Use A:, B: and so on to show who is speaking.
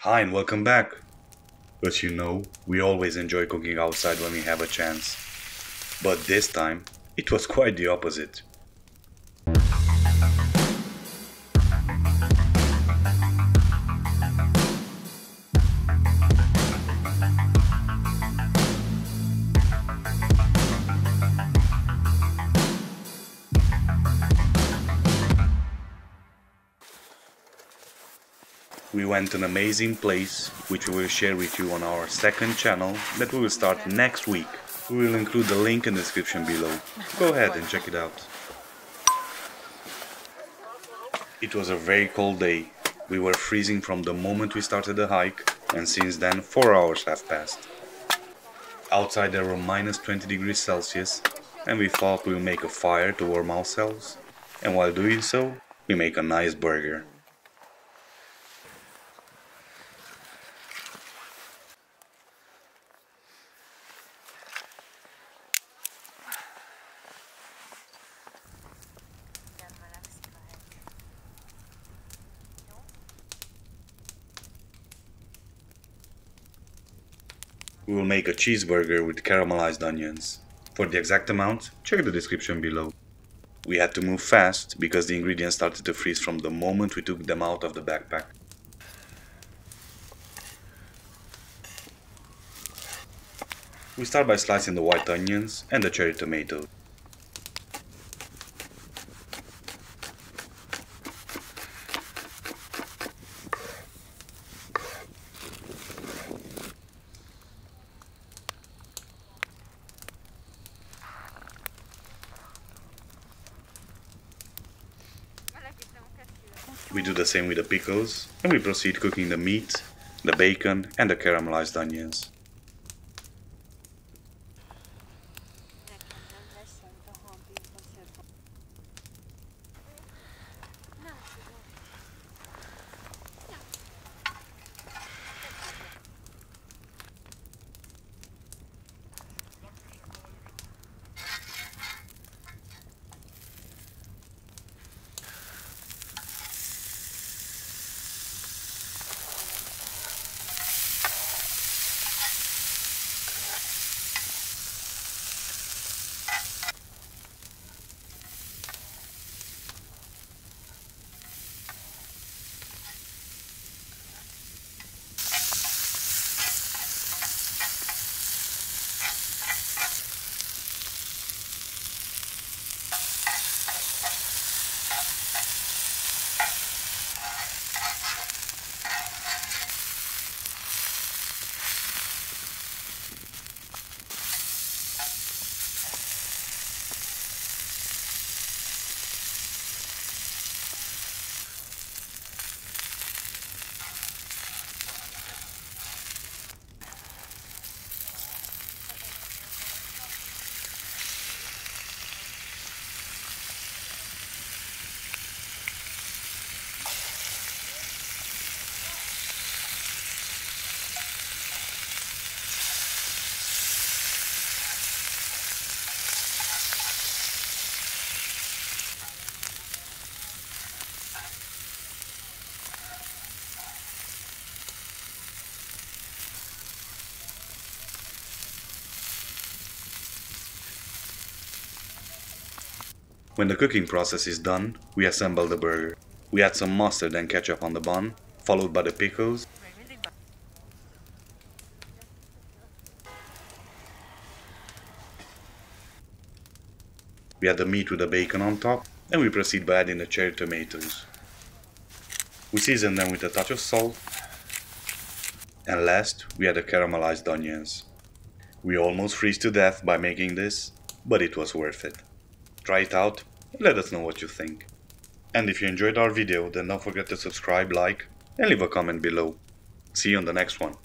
A: Hi and welcome back! But we always enjoy cooking outside when we have a chance. But this time, it was quite the opposite. We went to an amazing place, which we will share with you on our second channel that we will start next week. We will include the link in the description below. Go ahead and check it out. It was a very cold day. We were freezing from the moment we started the hike, and since then 4 hours have passed. Outside there were minus 20 degrees Celsius, and we thought we would make a fire to warm ourselves, and while doing so, we make a nice burger. We will make a cheeseburger with caramelized onions. For the exact amount, check the description below. We had to move fast because the ingredients started to freeze from the moment we took them out of the backpack. We start by slicing the white onions and the cherry tomatoes. We do the same with the pickles, and we proceed cooking the meat, the bacon and the caramelized onions. When the cooking process is done, we assemble the burger. We add some mustard and ketchup on the bun, followed by the pickles. We add the meat with the bacon on top, and we proceed by adding the cherry tomatoes. We season them with a touch of salt, and last, we add the caramelized onions. We almost freeze to death by making this, but it was worth it. Try it out and let us know what you think. And if you enjoyed our video, then don't forget to subscribe, like and leave a comment below. See you on the next one.